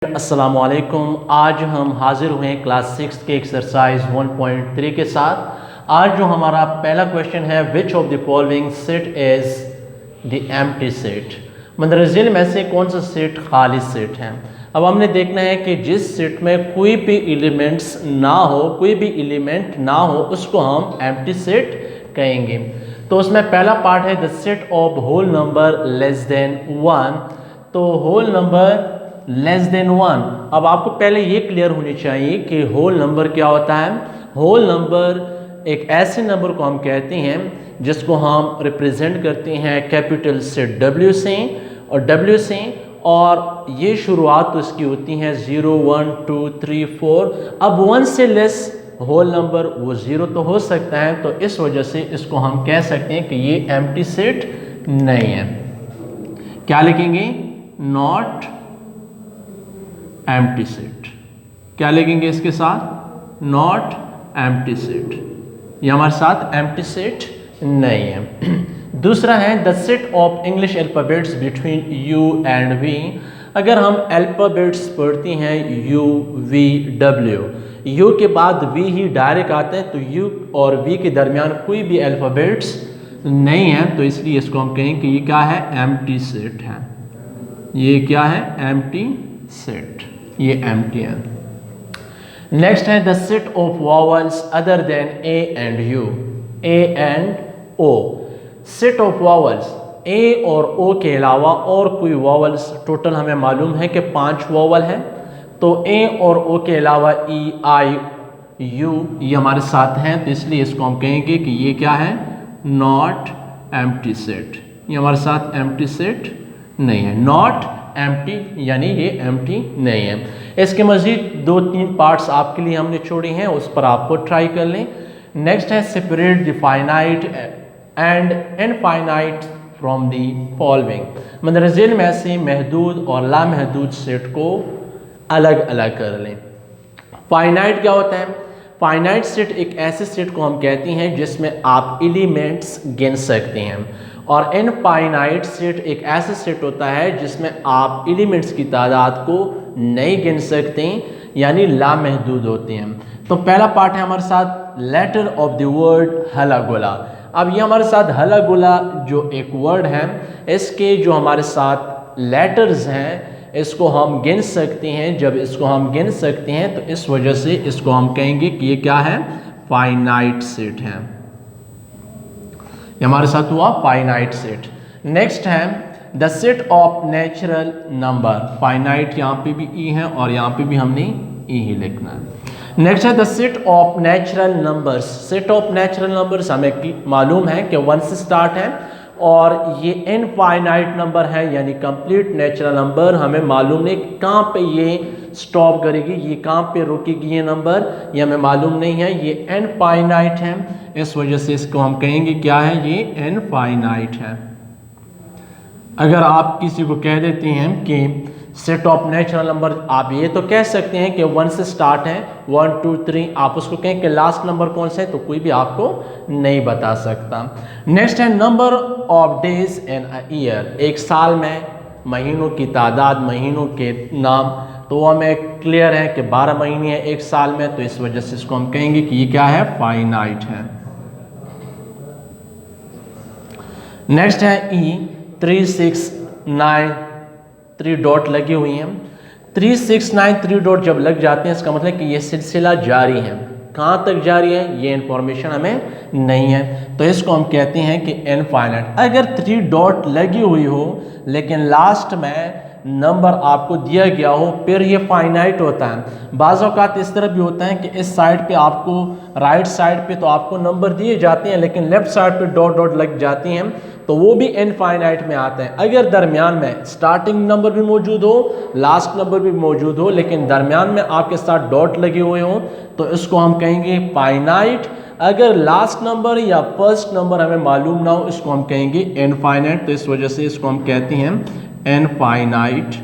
अस्सलामुअलैकुम। आज हम हाजिर हुए हैं क्लास 6 के एक्सरसाइज 1.3 के साथ। आज जो हमारा पहला क्वेश्चन है, which of the following set is the empty set. मंदरजिल में से कौन सा सेट खाली सेट है। अब हमने देखना है कि जिस सेट में कोई भी एलिमेंट्स ना हो, कोई भी एलिमेंट ना हो, उसको हम एम्प्टी सेट कहेंगे। तो उसमें पहला पार्ट है the set of whole number less than 1। तो होल नंबर लेस देन 1। अब आपको पहले ये क्लियर होनी चाहिए कि होल नंबर क्या होता है। होल नंबर एक ऐसे नंबर को हम कहते हैं जिसको हम रिप्रेजेंट करते हैं कैपिटल से W से और ये शुरुआत तो इसकी होती हैं 0 1 2 3 4। अब 1 से लेस होल नंबर वो 0 तो हो सकता है, तो इस वजह से इसको हम कह सकते हैं कि ये एम्प्टी सेट नहीं है। क्या लिखेंगे? Not empty set. क्या लिखेंगे इसके साथ? Not empty set. ये हमारे साथ एम्प्टी सेट नहीं है। दूसरा है the set of English alphabets between U and V। अगर हम अल्फाबेट्स पढ़ते हैं U V W, U के बाद V ही डायरेक्ट आते हैं, तो U और V के दरमियान कोई भी अल्फाबेट्स नहीं है, तो इसलिए इसको हम कहें कि ये क्या है? एम्प्टी सेट है। ये क्या है? Empty set. ये एम्प्टी है। नेक्स्ट है the set of vowels other than A and U, A and O। Set of vowels A और O के अलावा और कोई वॉवल्स, टोटल हमें मालूम है कि 5 वॉवल है, तो A और O के अलावा E I U ये हमारे साथ हैं, तो इसलिए इसको हम कहेंगे कि ये क्या है? Not empty set. ये हमारे साथ एम्प्टी सेट नहीं है। नॉट एम्प्टी यानी ये एम्प्टी नहीं है। इसके मजीद 2-3 पार्ट्स आपके लिए हमने छोड़े हैं, उस पर आपको ट्राई कर लें। नेक्स्ट है separate the finite and infinite from the following. मंदरजिल में से महदूद और लामहदूद सेट को अलग अलग कर लें। फाइनाइट क्या होता है? फाइनाइट सेट एक ऐसे सेट को हम कहते हैं जिसमें आप एलिमेंट्स गिन सकते हैं, और इनफाइनाइट सेट एक ऐसा सेट होता है जिसमें आप एलिमेंट्स की तादाद को नहीं गिन सकते, यानी लामहदूद होते हैं। तो पहला पार्ट है हमारे साथ लेटर ऑफ द वर्ड हला गुला। अब ये हमारे साथ हला गुला जो एक वर्ड है, इसके जो हमारे साथ लेटर्स हैं इसको हम गिन सकते हैं। जब इसको हम गिन सकते हैं तो इस वजह से इसको हम कहेंगे कि ये क्या है? फाइनाइट सेट है। ये हमारे साथ हुआ फाइनाइट सेट। नेक्स्ट है the set of natural number. Finite यहाँ पे भी ई है और यहाँ पे भी हमने ई ही लिखना है। नेक्स्ट है the set of natural numbers. Set of natural numbers हमें मालूम है कि 1 से स्टार्ट है, और ये इनफाइनाइट नंबर है यानी कंप्लीट नेचुरल नंबर। हमें मालूम नहीं कहाँ पे ये स्टॉप करेगी, ये कहाँ पे रुकेगी ये नंबर, ये हमें मालूम नहीं है। ये इनफाइनाइट है, इस वजह से इसको हम कहेंगे क्या है? ये इनफाइनाइट है। अगर आप किसी को कह देते हैं कि सेट ऑफ नेचुरल नंबर, आप ये तो कह सकते हैं कि 1 से स्टार्ट है, 1 2 3, आप उसको कहें कि लास्ट नंबर कौन सा है, तो कोई भी आपको नहीं बता सकता। नेक्स्ट है number of days in a year. एक साल में महीनों की तादाद, महीनों के नाम, तो हमें क्लियर है कि 12 महीने हैं एक साल में, तो इस वजह से इसको हम कहेंगे कि ये क्या है? फाइनाइट है। नेक्स्ट है ई 3 6 9 3 डॉट लगी हुई हैं। 3 6 9 3 डॉट जब लग जाते हैं इसका मतलब कि ये सिलसिला जारी है। कहाँ तक जारी है ये इंफॉर्मेशन हमें नहीं है, तो इसको हम कहते हैं कि इनफाइनाइट। अगर 3 डॉट लगी हुई हो लेकिन लास्ट में नंबर आपको दिया गया हो, फिर ये फाइनाइट होता है। बाज़ औक़ात इस तरह भी होता है कि इस साइड पे आपको, राइट साइड पे तो आपको नंबर दिए जाते हैं, लेकिन लेफ्ट साइड पे डॉट डॉट लग जाती हैं, तो वो भी इनफाइनाइट में आते हैं। अगर दरमियान में स्टार्टिंग नंबर भी मौजूद हो, लास्ट नंबर भी मौजूद हो, लेकिन दरमियान में आपके साथ डॉट लगे हुए हों, तो इसको हम कहेंगे फाइनाइट। अगर लास्ट नंबर या फर्स्ट नंबर हमें मालूम ना हो, इसको हम कहेंगे इनफाइनाइट। तो इस वजह से इसको हम कहते हैं इनफाइनाइट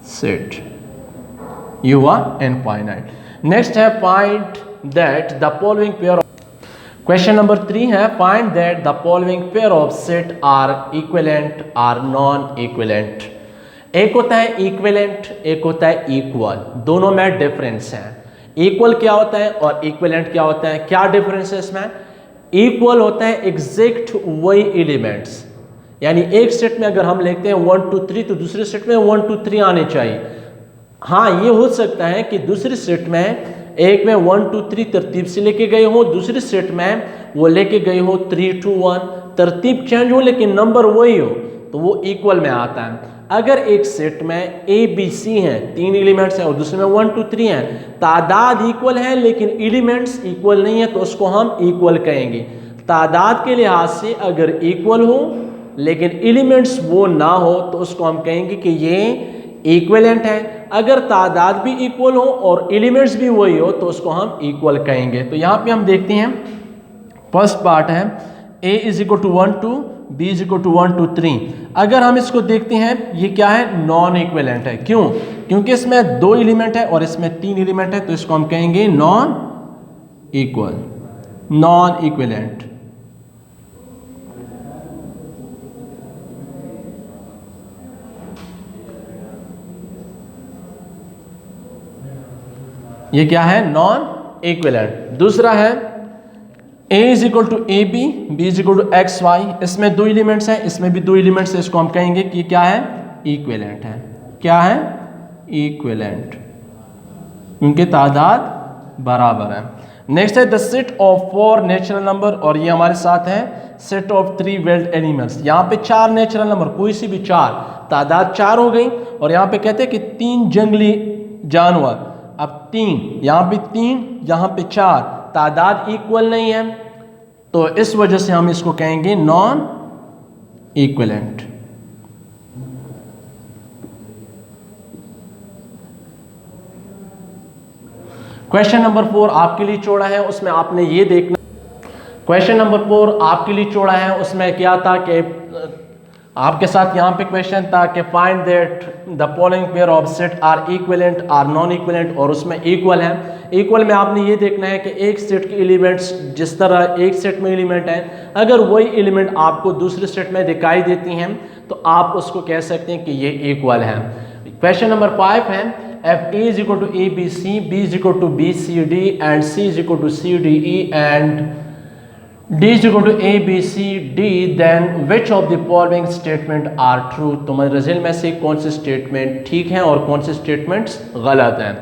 सेट। ये हुआ इनफाइनाइट। नेक्स्ट है find that the following pair. Question number 3 है find that the following pair of set are equivalent are non equivalent. एक होता है इक्विवेलेंट, एक होता है इक्वल, दोनों में डिफरेंस है। इक्वल क्या होता है और इक्विवेलेंट क्या होता है, क्या डिफरेंस है इसमें? इक्वल होता है एग्जैक्ट वही एलिमेंट्स, यानी एक सेट में अगर हम लिखते हैं 1 2 3 तो दूसरे सेट में 1 2 3 आने चाहिए। हाँ, ये हो सकता है कि दूसरे सेट में एक में 1 2 3 तरतीब से लेके गए हो, दूसरे सेट में वो लेके गए हो 3 2 1, तरतीब चेंज हो लेकिन नंबर वही हो, तो वो इक्वल में आता है। अगर एक सेट में ए बी सी हैं, 3 एलिमेंट्स हैं और दूसरे में 1 2 3 हैं, तादाद इक्वल है लेकिन एलिमेंट्स इक्वल नहीं है, तो उसको हम इक्वल कहेंगे। तादाद के लिहाज से अगर इक्वल हो लेकिन एलिमेंट्स वो ना हो तो उसको हम कहेंगे कि ये इक्विवेलेंट है। अगर तादाद भी इक्वल हो और एलिमेंट्स भी वही हो तो उसको हम इक्वल कहेंगे। तो यहाँ पे हम देखते हैं फर्स्ट पार्ट है a is equal to 1 2, b is equal to 1 2 3। अगर हम इसको देखते हैं ये क्या है, नॉन इक्विवेलेंट है। क्यों? क्योंकि इसमें 2 एलिमेंट है और इसमें 3 एलिमेंट है, तो इसको हम कहेंगे नॉन इक्वल, नॉन इक्विवेलेंट। ये क्या है, नॉन इक्विवेलेंट। दूसरा है a is equal to a b, b is equal to x y. इसमें 2 एलिमेंट्स हैं, इसमें भी 2 एलिमेंट्स है, इसको हम कहेंगे कि क्या है, इक्विवेलेंट है। क्या है, इक्विवेलेंट, उनके तादाद बराबर है। नेक्स्ट है the set of 4 natural number, और ये हमारे साथ है सेट ऑफ 3 वेल्ड एनिमल्स। यहाँ पे 4 नेचुरल नंबर, कोई सी भी 4, तादाद 4 हो गई, और यहाँ पे कहते हैं कि 3 जंगली जानवर। अब 3 यहाँ पे 3, यहाँ पे 4, तादाद इक्वल नहीं है, तो इस वजह से हम इसको कहेंगे नॉन इक्विवेलेंट। क्वेश्चन नंबर 4 आपके लिए छोड़ा है, उसमें आपने ये देखना। क्वेश्चन नंबर 4 आपके लिए छोड़ा है, उसमें क्या था कि आपके साथ यहाँ पे क्वेश्चन था कि find that the following pair of set are equivalent are non equivalent, और उसमें इक्वल है। इक्वल में आपने ये देखना है कि एक सेट के एलिमेंट्स, जिस तरह एक सेट में एलिमेंट है, अगर वही एलिमेंट आपको दूसरे सेट में दिखाई देती हैं तो आप उसको कह सकते हैं कि ये इक्वल है। क्वेश्चन नंबर 5 है if A is equal to a B c, B is equal to b C d and C is equal to c d e and D is equal to A, B, C, D, then which of the following statement are true? तो result में से कौन से statement ठीक हैं और कौन से स्टेटमेंट्स गलत हैं।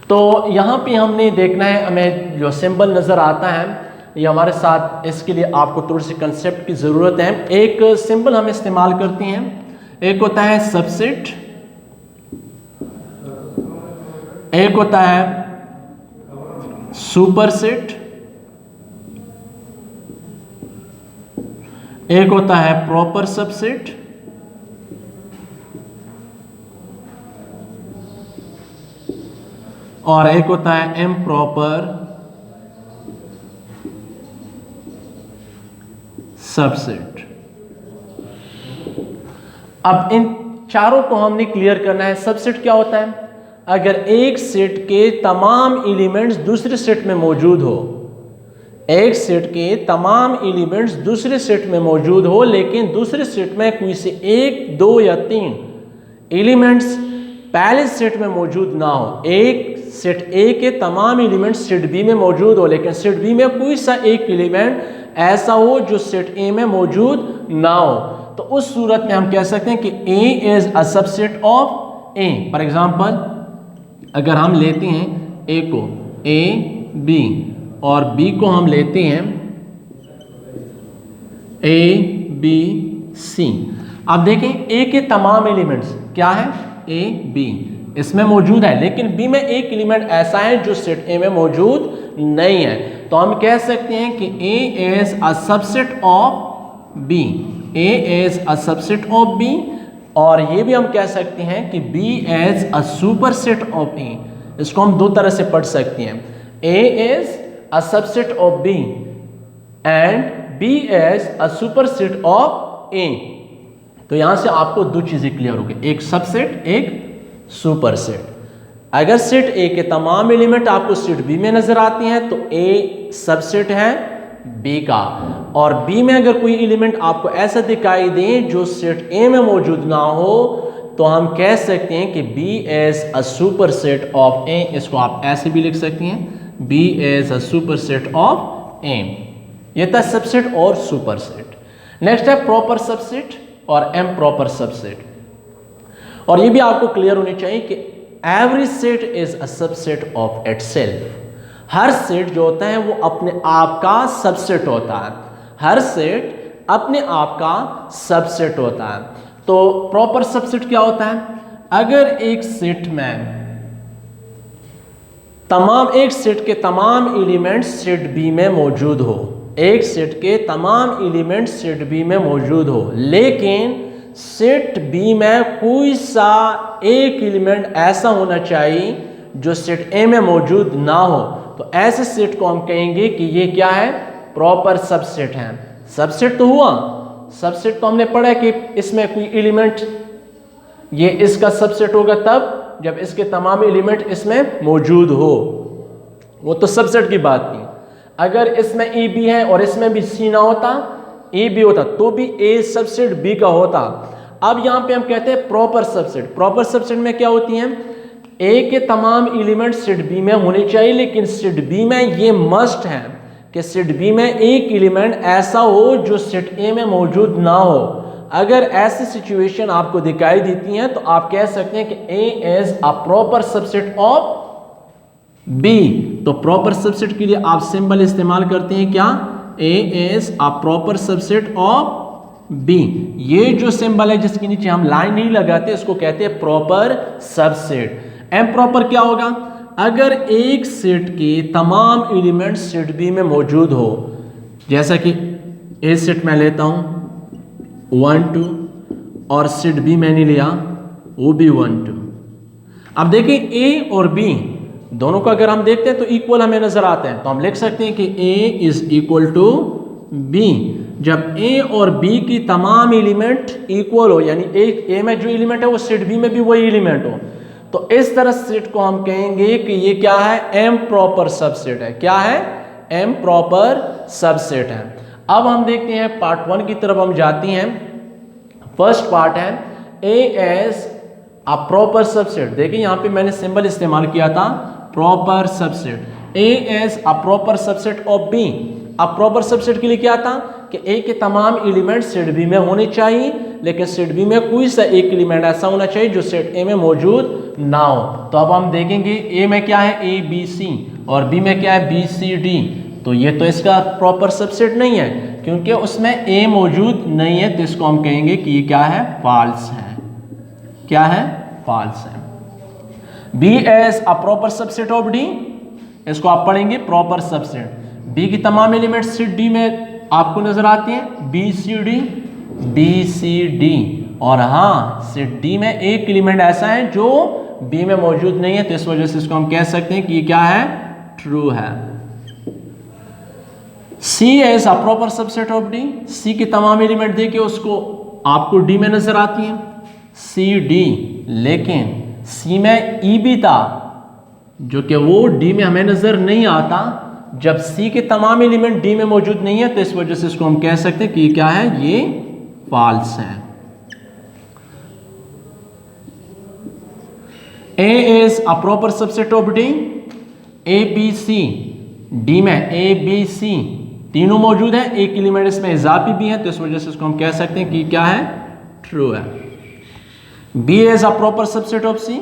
तो यहाँ पे हमने देखना है, हमें जो सिंबल नज़र आता है ये हमारे साथ, इसके लिए आपको थोड़ी सी कंसेप्ट की ज़रूरत है। एक सिंबल हम इस्तेमाल करते हैं, एक होता है सबसेट, एक होता है सुपरसेट, एक होता है प्रॉपर सबसेट, और एक होता है इम्प्रॉपर सबसेट। अब इन चारों को हमने क्लियर करना है। सबसेट क्या होता है? अगर एक सेट के तमाम एलिमेंट्स दूसरे सेट में मौजूद हो, एक सेट के तमाम एलिमेंट्स दूसरे सेट में मौजूद हो लेकिन दूसरे सेट में कोई से 1 2 या 3 एलिमेंट्स पहले सेट में मौजूद ना हो। एक सेट ए के तमाम एलिमेंट्स सेट बी में मौजूद हो लेकिन सेट बी में कोई सा एक एलिमेंट ऐसा हो जो सेट ए में मौजूद ना हो, तो उस सूरत में हम कह सकते हैं कि A is a subset of A. For example अगर हम लेते हैं ए को, ए बी, और बी को हम लेते हैं ए बी सी। अब देखें ए के तमाम एलिमेंट्स क्या है, ए बी इसमें मौजूद है, लेकिन बी में एक एलिमेंट ऐसा है जो सेट ए में मौजूद नहीं है, तो हम कह सकते हैं कि A is a subset of B, A is a subset of B. और ये भी हम कह सकते हैं कि B is a superset of A. इसको हम दो तरह से पढ़ सकते हैं, A is a subset of B and B as a superset of A। तो यहां से आपको दो चीजें क्लियर हो गई, एक सबसेट, एक सुपरसेट। अगर सेट A के तमाम एलिमेंट आपको सेट B में नजर आते हैं तो A सबसेट है B का, और B में अगर कोई एलिमेंट आपको ऐसा दिखाई दे जो सेट A में मौजूद ना हो तो हम कह सकते हैं कि B as a superset of A, इसको आप ऐसे भी लिख सकती हैं, B as a superset of A। ये था सबसेट और सुपरसेट। नेक्स्ट है प्रॉपर सबसेट और M प्रॉपर सबसेट। और ये भी आपको क्लियर होनी चाहिए कि every set is a subset of itself. हर सेट जो होता है वो अपने आप का सबसेट होता है, हर सेट अपने आप का सबसेट होता है। तो प्रॉपर सबसेट क्या होता है? अगर एक सेट में एक सेट के तमाम एलिमेंट्स सेट बी में मौजूद हो, एक सेट के तमाम एलिमेंट्स सेट बी में मौजूद हो, लेकिन सेट बी में कोई सा एक एलिमेंट ऐसा होना चाहिए जो सेट ए में मौजूद ना हो, तो ऐसे सेट को हम कहेंगे कि ये क्या है? प्रॉपर सबसेट है। सबसेट तो हुआ, सबसेट तो हमने पढ़ा कि इसमें कोई एलिमेंट, ये इसका सबसेट होगा तब जब इसके तमाम एलिमेंट इसमें मौजूद हो, वो तो सबसेट की बात थी। अगर इसमें ए बी है और इसमें भी सी ना होता, ए बी होता, तो भी ए सबसेट बी का होता। अब यहां पे हम कहते हैं प्रॉपर सबसेट। प्रॉपर सबसेट में क्या होती हैं? ए के तमाम एलिमेंट सेट बी में होने चाहिए, लेकिन सेट बी में ये मस्ट है कि सेट बी में एक एलिमेंट ऐसा हो जो सेट ए में मौजूद ना हो। अगर ऐसी सिचुएशन आपको दिखाई देती है तो आप कह सकते हैं कि A is a proper subset of B. तो प्रॉपर सबसेट के लिए आप सिंबल इस्तेमाल करते हैं क्या? A is a proper subset of B. ये जो सिंबल है जिसके नीचे हम लाइन नहीं लगाते, इसको कहते हैं प्रॉपर सबसेट। एम प्रॉपर क्या होगा? अगर एक सेट के तमाम एलिमेंट सेट बी में मौजूद हो, जैसा कि ए सेट में लेता हूं 1 2 और सेट बी मैंने लिया वो भी 1 2। अब देखिए ए और बी दोनों को अगर हम देखते हैं तो इक्वल हमें नजर आते हैं, तो हम लिख सकते हैं कि A is equal to B. जब ए और बी की तमाम एलिमेंट इक्वल हो, यानी एक ए में जो एलिमेंट है वो सेट बी में भी वही एलिमेंट हो, तो इस तरह सेट को हम कहेंगे कि ये क्या है? एम प्रॉपर सबसेट है। क्या है? एम प्रॉपर सबसेट है। अब हम देखते हैं पार्ट 1 की तरफ हम जाते हैं। फर्स्ट पार्ट है A as a proper subset. देखिए यहां पे मैंने सिंबल इस्तेमाल किया था proper subset. A as a proper subset of B. अब प्रॉपर सबसेट के लिए क्या था कि ए के तमाम एलिमेंट सेट बी में होने चाहिए, लेकिन सेट बी में कोई सा एक एलिमेंट ऐसा होना चाहिए जो सेट ए में मौजूद ना हो। तो अब हम देखेंगे ए में क्या है? ए बी सी, और बी में क्या है? बी सी डी। तो ये तो इसका प्रॉपर सबसेट नहीं है क्योंकि उसमें ए मौजूद नहीं है, तो इसको हम कहेंगे कि ये क्या है? फॉल्स है। क्या है? फॉल्स है। B as a proper subset of D, इसको आप पढ़ेंगे प्रॉपर सबसेट। बी की तमाम एलिमेंट सेट डी में आपको नजर आती हैं, बी सी डी, बी सी डी, और हाँ सेट डी में एक एलिमेंट ऐसा है जो बी में मौजूद नहीं है, तो इस वजह से इसको हम कह सकते हैं कि ये क्या है? ट्रू है। C is a proper subset of D. C की तमाम एलिमेंट देखिए उसको आपको डी में नजर आती हैं, सी डी, लेकिन सी में ई भी था जो कि वो डी में हमें नजर नहीं आता। जब सी के तमाम एलिमेंट डी में मौजूद नहीं है तो इस वजह से इसको हम कह सकते हैं कि क्या है? ये फॉल्स है। A is a proper subset of D. A B C, D में ए बी सी तीनों मौजूद है, एक एलिमेंट इसमें इजाफी भी है, तो इस वजह से इसको हम कह सकते हैं कि क्या है? ट्रू है। B is a proper subset of C.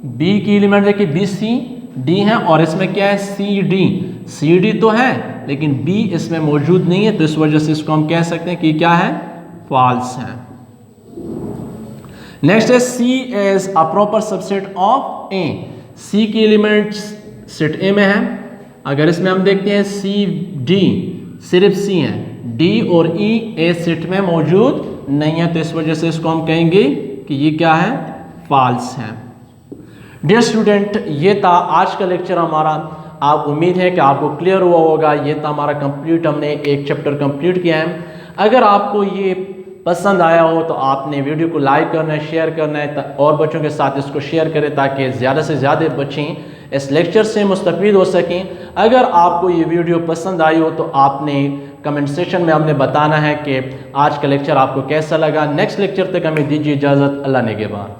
बी की एलिमेंट देखिए बी सी डी है, और इसमें क्या है? C D. सी डी तो है लेकिन बी इसमें मौजूद नहीं है, तो इस वजह से इसको हम कह सकते हैं कि क्या है? फॉल्स है। नेक्स्ट है C is a proper subset of A. C की एलिमेंट सेट ए में है। अगर इसमें हम देखते हैं सी डी, सिर्फ सी है, डी और ई ए सेट में मौजूद नहीं है, तो इस वजह से इसको हम कहेंगे कि ये क्या है? फॉल्स है। डियर स्टूडेंट, ये था आज का लेक्चर हमारा। आप उम्मीद है कि आपको क्लियर हुआ होगा। ये था हमारा कंप्लीट, हमने एक चैप्टर कंप्लीट किया है। अगर आपको ये पसंद आया हो तो आपने वीडियो को लाइक करना है, शेयर करना है, और बच्चों के साथ इसको शेयर करें ताकि ज़्यादा से ज़्यादा बच्चे इस लेक्चर से मुस्तफ़ीद हो सकें। अगर आपको ये वीडियो पसंद आई हो तो आपने कमेंट सेक्शन में हमने बताना है कि आज का लेक्चर आपको कैसा लगा। नेक्स्ट लेक्चर तक हमें दीजिए इजाज़त। अल्लाह निगहबान।